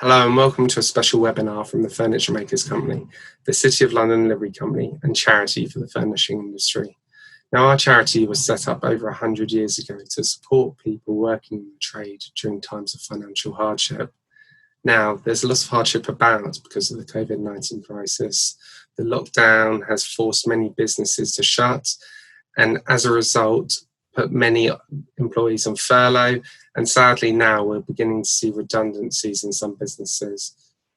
Hello and welcome to a special webinar from the Furniture Makers Company, the City of London Livery Company and charity for the furnishing industry. Now, our charity was set up over 100 years ago to support people working in the trade during times of financial hardship. Now, there's a lot of hardship about because of the COVID-19 crisis. The lockdown has forced many businesses to shut, and as a result, put many employees on furlough, and sadly now we're beginning to see redundancies in some businesses.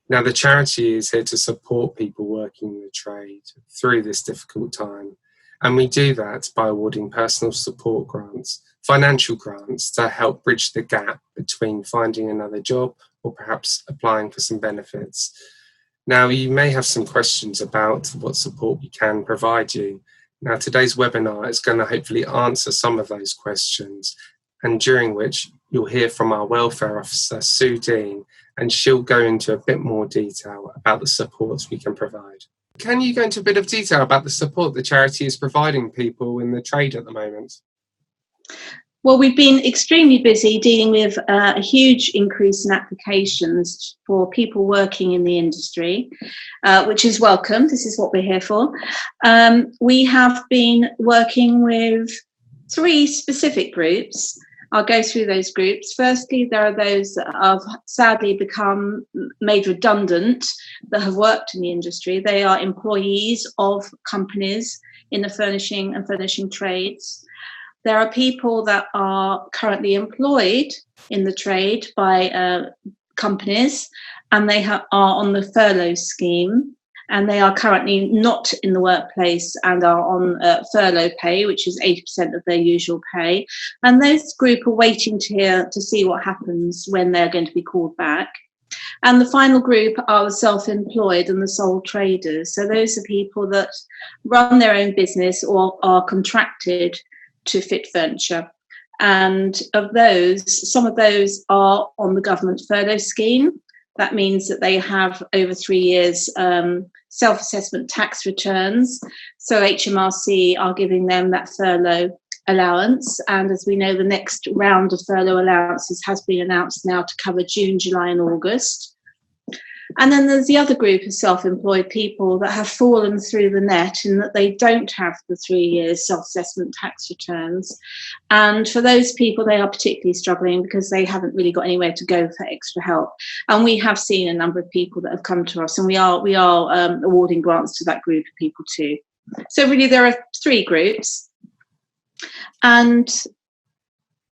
Now the charity is here to support people working in the trade through this difficult time, and we do that by awarding personal support grants, financial grants to help bridge the gap between finding another job or perhaps applying for some benefits. Now you may have some questions about what support we can provide you. Now, today's webinar is going to hopefully answer some of those questions, and during which you'll hear from our welfare officer, Sue Dean, and she'll go into a bit more detail about the supports we can provide. Can you go into a bit of detail about the support the charity is providing people in the trade at the moment? Well, we've been extremely busy dealing with a huge increase in applications for people working in the industry, which is welcome. This is what we're here for. We have been working with 3 specific groups. I'll go through those groups. Firstly, there are those that have sadly become made redundant that have worked in the industry. They are employees of companies in the furnishing and furnishing trades. There are people that are currently employed in the trade by companies, and they are on the furlough scheme, and they are currently not in the workplace and are on furlough pay, which is 80% of their usual pay. And those group are waiting to see what happens when they're going to be called back. And the final group are the self-employed and the sole traders. So those are people that run their own business or are contracted to fit furniture, and of those, some of those are on the government furlough scheme. That means that they have over 3 years self-assessment tax returns, so HMRC are giving them that furlough allowance, and as we know, the next round of furlough allowances has been announced now to cover June, July and August. And then there's the other group of self-employed people that have fallen through the net in that they don't have the 3 years self-assessment tax returns. And for those people, they are particularly struggling because they haven't really got anywhere to go for extra help. And we have seen a number of people that have come to us, and we are awarding grants to that group of people too. So really there are 3 groups. And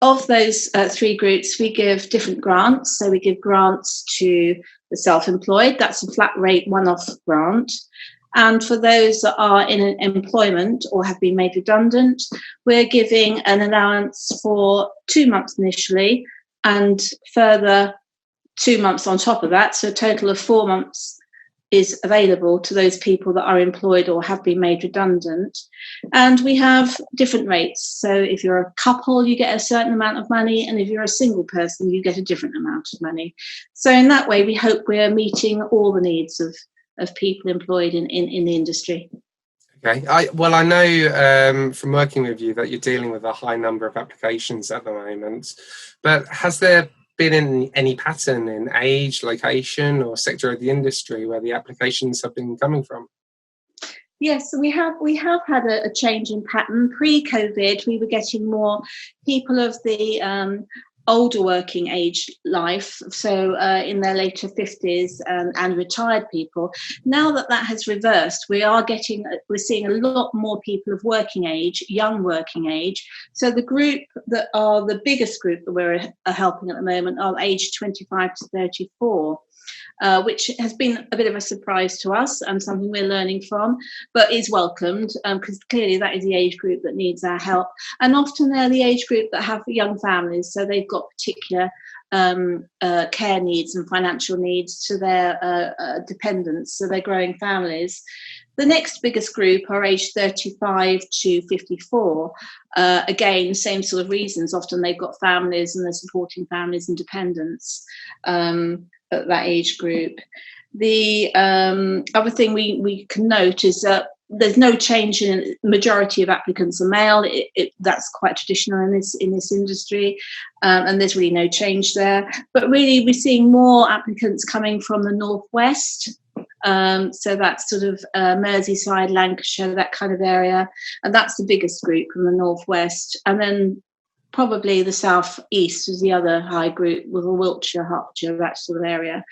of those 3 groups, we give different grants. So we give grants to the self-employed, that's a flat rate one-off grant. And for those that are in employment or have been made redundant, we're giving an allowance for 2 months initially and further 2 months on top of that. So a total of 4 months is available to those people that are employed or have been made redundant. And we have different rates. So if you're a couple, you get a certain amount of money, and if you're a single person, you get a different amount of money. So in that way, we hope we're meeting all the needs of people employed in the industry. Okay, I know from working with you that you're dealing with a high number of applications at the moment, but has there been any pattern in age, location or sector of the industry where the applications have been coming from? Yes, we have had a change in pattern. Pre-COVID, we were getting more people of the older working age life, so in their later 50s and retired people. Now that has reversed, we're seeing a lot more people of working age, young working age. So the group that are the biggest group that we're helping at the moment are aged 25 to 34. Which has been a bit of a surprise to us and something we're learning from, but is welcomed because clearly that is the age group that needs our help. And often they're the age group that have young families, so they've got particular care needs and financial needs to their dependents, so they're growing families. The next biggest group are aged 35 to 54. Again, same sort of reasons. Often they've got families and they're supporting families and dependents at that age group. The other thing we can note is that there's no change in majority of applicants are male. That's quite traditional in this industry, and there's really no change there. But really, we're seeing more applicants coming from the northwest. So that's sort of Merseyside, Lancashire, that kind of area, and that's the biggest group from the northwest. And then probably the south east is the other high group, with Wiltshire, Hertfordshire, that sort of area.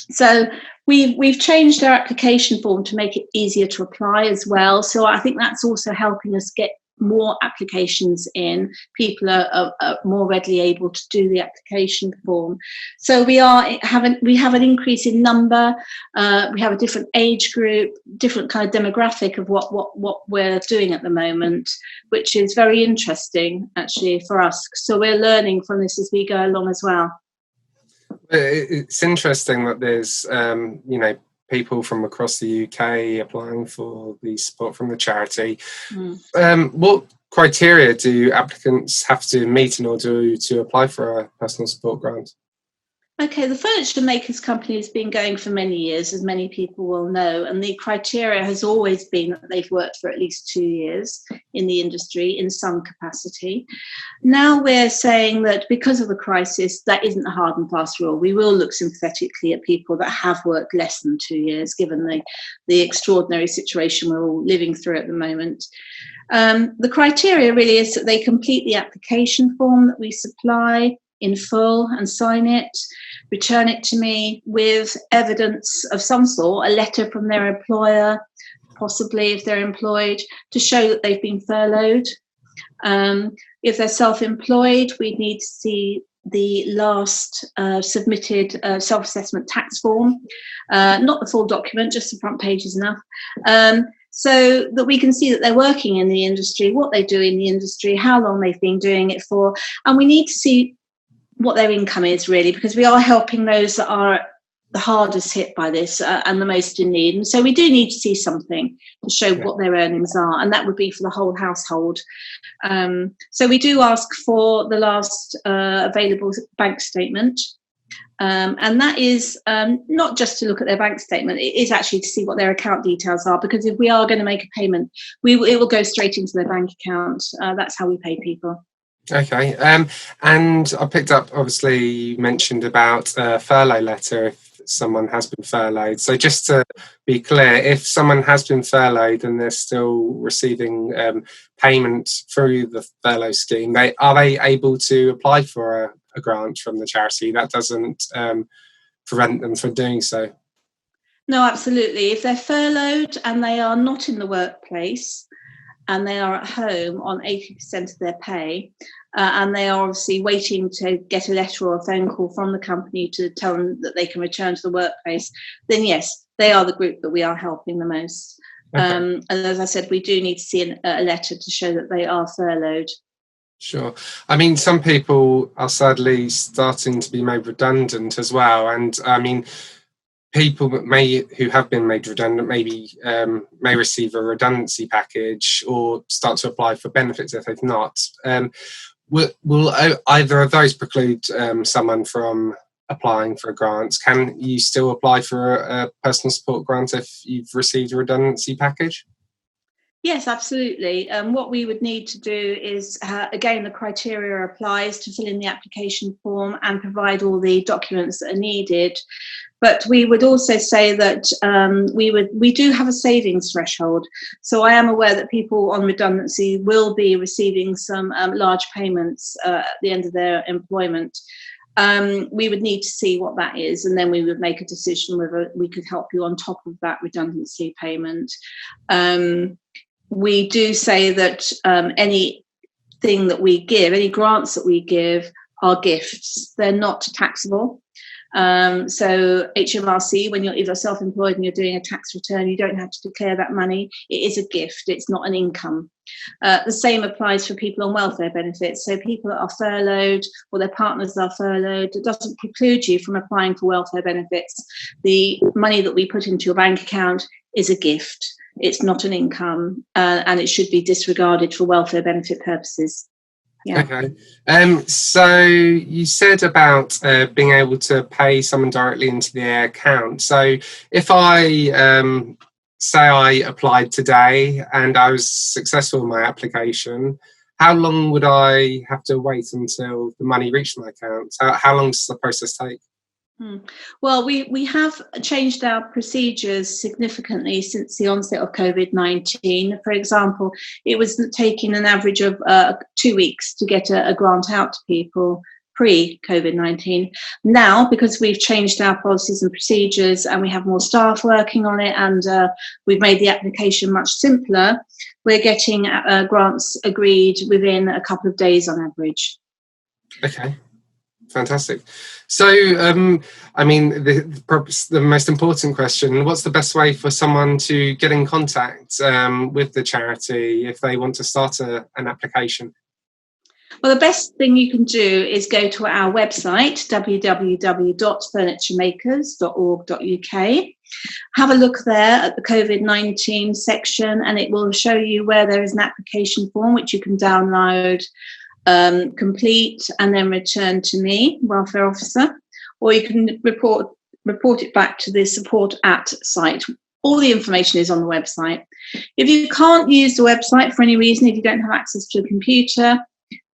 So we've changed our application form to make it easier to apply as well. So I think that's also helping us get more applications in. People are more readily able to do the application form. So we have an increase in number. We have a different age group, different kind of demographic of what we're doing at the moment, which is very interesting actually for us. So we're learning from this as we go along as well. It's interesting that there's, people from across the UK applying for the support from the charity. What criteria do applicants have to meet in order to apply for a personal support grant? Okay, the Furniture Makers Company has been going for many years, as many people will know, and the criteria has always been that they've worked for at least 2 years in the industry in some capacity. Now we're saying that because of the crisis, that isn't a hard and fast rule. We will look sympathetically at people that have worked less than 2 years, given the extraordinary situation we're all living through at the moment. The criteria really is that they complete the application form that we supply in full and sign it, return it to me with evidence of some sort, a letter from their employer, possibly if they're employed, to show that they've been furloughed. If they're self-employed, we need to see the last submitted self-assessment tax form, not the full document, just the front page is enough. So that we can see that they're working in the industry, what they do in the industry, how long they've been doing it for, and we need to see what their income is really, because we are helping those that are the hardest hit by this and the most in need. And so we do need to see something to show what their earnings are, and that would be for the whole household. So we do ask for the last available bank statement. And that is not just to look at their bank statement, it is actually to see what their account details are, because if we are going to make a payment, it will go straight into their bank account. That's how we pay people. Okay, and I picked up, obviously, you mentioned about a furlough letter if someone has been furloughed. So just to be clear, if someone has been furloughed and they're still receiving payment through the furlough scheme, are they able to apply for a grant from the charity? That doesn't prevent them from doing so? No, absolutely. If they're furloughed and they are not in the workplace, and they are at home on 80% of their pay, and they are obviously waiting to get a letter or a phone call from the company to tell them that they can return to the workplace, then yes, they are the group that we are helping the most. Okay. And as I said, we do need to see a letter to show that they are furloughed. Sure. I mean, some people are sadly starting to be made redundant as well. And I mean, people who have been made redundant may receive a redundancy package or start to apply for benefits if they've not. Will either of those preclude someone from applying for grants? Can you still apply for a personal support grant if you've received a redundancy package? Yes, absolutely. What we would need to do is, again, the criteria applies to fill in the application form and provide all the documents that are needed. But we would also say that we do have a savings threshold. So I am aware that people on redundancy will be receiving some large payments at the end of their employment. We would need to see what that is, and then we would make a decision whether we could help you on top of that redundancy payment. We do say that anything that we give, any grants that we give, are gifts. They're not taxable. So HMRC, when you're self-employed and you're doing a tax return, you don't have to declare that money. It is a gift. It's not an income. The same applies for people on welfare benefits. So people that are furloughed or their partners are furloughed, it doesn't preclude you from applying for welfare benefits. The money that we put into your bank account is a gift. It's not an income, and it should be disregarded for welfare benefit purposes. Yeah. Okay. So you said about being able to pay someone directly into their account. So if I say I applied today and I was successful in my application, how long would I have to wait until the money reached my account? How long does the process take? Well, we have changed our procedures significantly since the onset of COVID-19. For example, it was taking an average of 2 weeks to get a grant out to people pre-COVID-19. Now, because we've changed our policies and procedures and we have more staff working on it, and we've made the application much simpler, we're getting grants agreed within a couple of days on average. Okay. Fantastic. So, I mean, the most important question, what's the best way for someone to get in contact with the charity if they want to start an application? Well, the best thing you can do is go to our website, www.furnituremakers.org.uk. Have a look there at the COVID-19 section, and it will show you where there is an application form which you can download, complete, and then return to me, welfare officer, or you can report it back to the support at site. All the information is on the website. If you can't use the website for any reason, if you don't have access to a computer,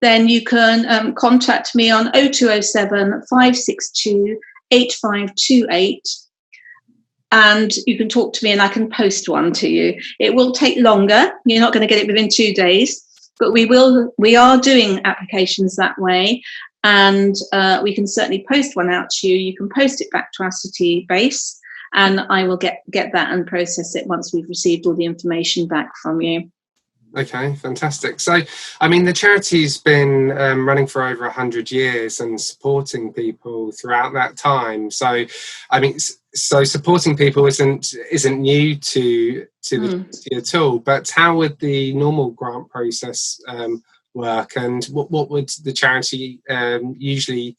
then you can contact me on 0207 562 8528, and you can talk to me and I can post one to you. It will take longer. You're not going to get it within 2 days. But we are doing applications that way, and we can certainly post one out to you. You can post it back to our city base, and I will get that and process it once we've received all the information back from you. Okay, fantastic. So, I mean, the charity's been running for over 100 years and supporting people throughout that time. So, I mean, so supporting people isn't new to the charity at all. But how would the normal grant process work, and what would the charity usually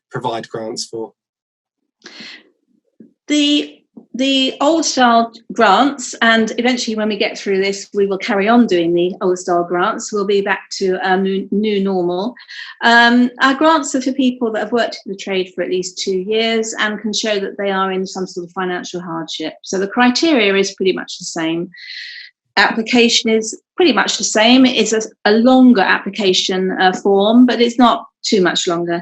provide grants for? The old style grants, and eventually when we get through this, we will carry on doing the old style grants. We'll be back to new normal. Our grants are for people that have worked in the trade for at least 2 years and can show that they are in some sort of financial hardship. So the criteria is pretty much the same. Application is pretty much the same. It is a longer application form, but it's not too much longer.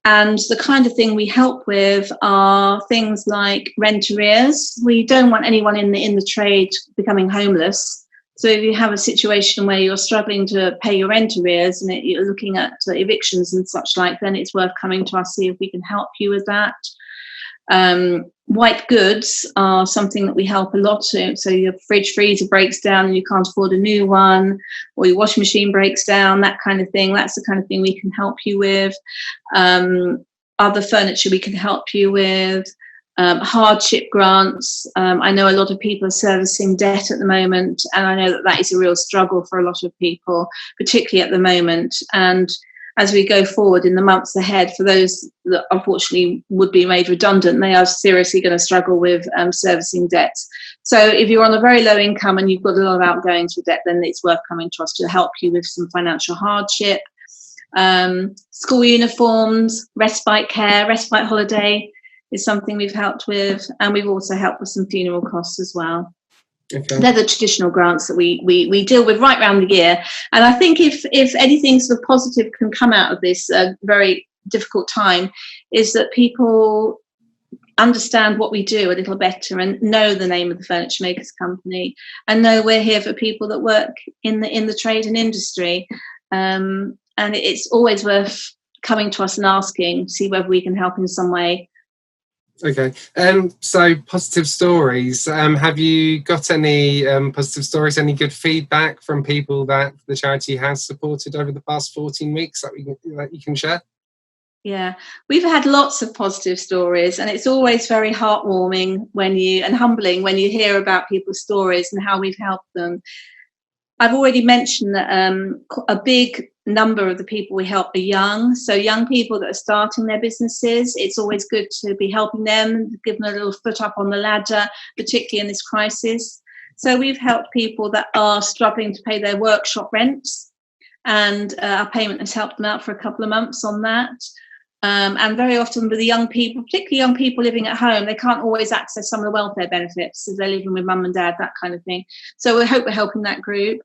And the kind of thing we help with are things like rent arrears. We don't want anyone in the trade becoming homeless. So if you have a situation where you're struggling to pay your rent arrears and you're looking at evictions and such like, then it's worth coming to us, see if we can help you with that. White goods are something that we help a lot to. So your fridge freezer breaks down and you can't afford a new one, or your washing machine breaks down, that kind of thing. That's the kind of thing we can help you with. Other furniture we can help you with. Hardship grants. I know a lot of people are servicing debt at the moment, and I know that is a real struggle for a lot of people, particularly at the moment. And as we go forward in the months ahead, for those that unfortunately would be made redundant, they are seriously going to struggle with servicing debts. So if you're on a very low income and you've got a lot of outgoings with debt, then it's worth coming to us to help you with some financial hardship. School uniforms, respite care, respite holiday is something we've helped with, and we've also helped with some funeral costs as well. Okay. They're the traditional grants that we deal with right around the year. And I think if anything sort of positive can come out of this very difficult time, is that people understand what we do a little better and know the name of the Furniture Makers Company and know we're here for people that work in the trade and industry. And it's always worth coming to us and asking, see whether we can help in some way. Okay, so positive stories. Have you got any positive stories, any good feedback from people that the charity has supported over the past 14 weeks that you can share? Yeah, we've had lots of positive stories, and it's always very heartwarming and humbling when you hear about people's stories and how we've helped them. I've already mentioned that a big number of the people we help are young. So young people that are starting their businesses, it's always good to be helping them, give them a little foot up on the ladder, particularly in this crisis. So we've helped people that are struggling to pay their workshop rents, and our payment has helped them out for a couple of months on that. And very often with the young people, particularly young people living at home, they can't always access some of the welfare benefits if they're living with mum and dad, that kind of thing. So we hope we're helping that group.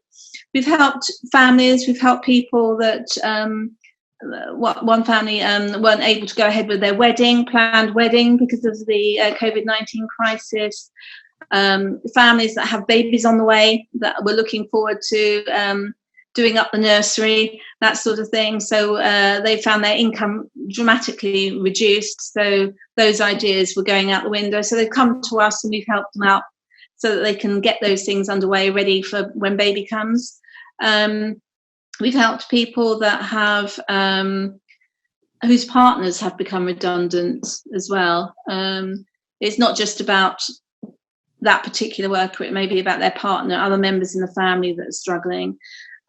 We've helped families, we've helped people that one family weren't able to go ahead with their planned wedding because of the COVID-19 crisis. Families that have babies on the way that we're looking forward to doing up the nursery, that sort of thing. So they found their income dramatically reduced. So those ideas were going out the window. So they've come to us and we've helped them out so that they can get those things underway, ready for when baby comes. We've helped people that have whose partners have become redundant as well. It's not just about that particular worker, it may be about their partner, other members in the family that are struggling.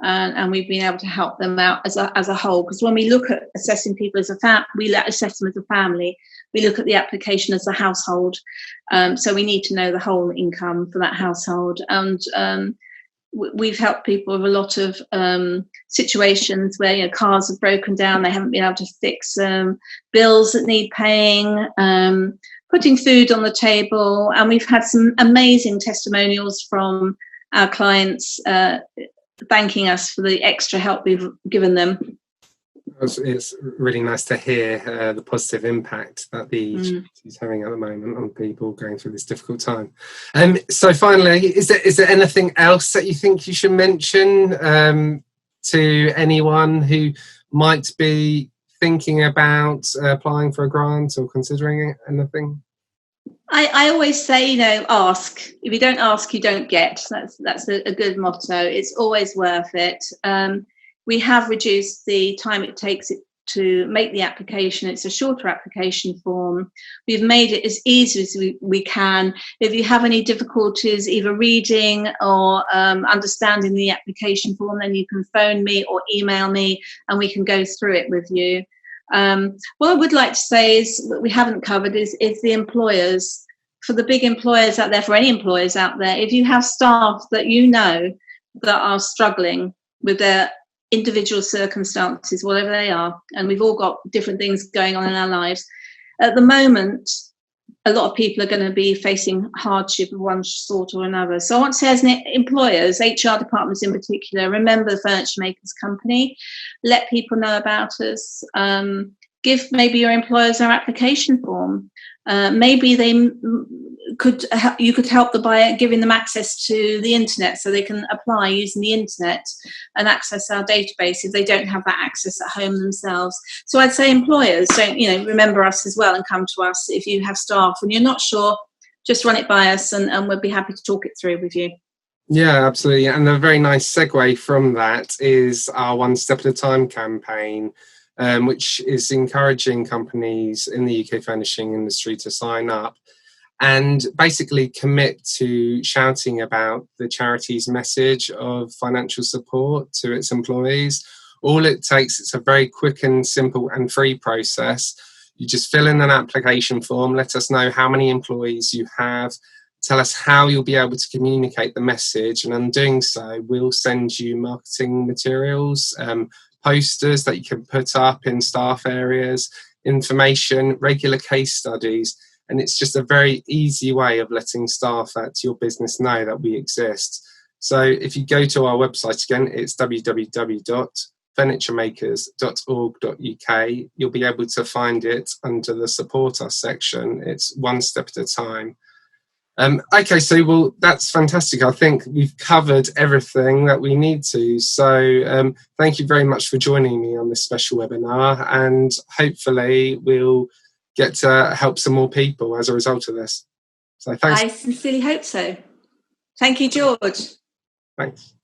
And we've been able to help them out as a whole. Because when we look at assessing people as a we assess them as a family. We look at the application as a household. So we need to know the whole income for that household. And we've helped people with a lot of situations where cars have broken down, they haven't been able to fix bills that need paying, putting food on the table. And we've had some amazing testimonials from our clients thanking us for the extra help we've given them. It's really nice to hear the positive impact that the charity is having at the moment on people going through this difficult time. So finally, is there anything else that you think you should mention to anyone who might be thinking about applying for a grant or considering anything? I always say, ask. If you don't ask, you don't get. That's a good motto. It's always worth it. We have reduced the time it takes to make the application. It's a shorter application form. We've made it as easy as we can. If you have any difficulties either reading or understanding the application form, then you can phone me or email me and we can go through it with you. What I would like to say is what we haven't covered is the employers. For the big employers out there, for any employers out there, if you have staff that that are struggling with their individual circumstances, whatever they are, and we've all got different things going on in our lives. At the moment, a lot of people are going to be facing hardship of one sort or another. So I want to say, as employers, HR departments in particular, remember the Furniture Makers Company. Let people know about us. Give maybe your employers our application form. Maybe you could help them by giving them access to the internet so they can apply using the internet and access our database if they don't have that access at home themselves. So I'd say employers, don't remember us as well and come to us if you have staff. When you're not sure, just run it by us and we'll be happy to talk it through with you. Yeah, absolutely. And a very nice segue from that is our One Step at a Time campaign, which is encouraging companies in the UK furnishing industry to sign up and basically commit to shouting about the charity's message of financial support to its employees. All it takes, it's a very quick and simple and free process. You just fill in an application form, let us know how many employees you have, tell us how you'll be able to communicate the message, and in doing so, we'll send you marketing materials, posters that you can put up in staff areas, information, regular case studies, and it's just a very easy way of letting staff at your business know that we exist. So if you go to our website again, it's www.furnituremakers.org.uk. You'll be able to find it under the Support Us section. It's One Step at a Time. Okay, so that's fantastic. I think we've covered everything that we need to. So thank you very much for joining me on this special webinar, and hopefully we'll get to help some more people as a result of this. So thanks. I sincerely hope so. Thank you, George. Thanks.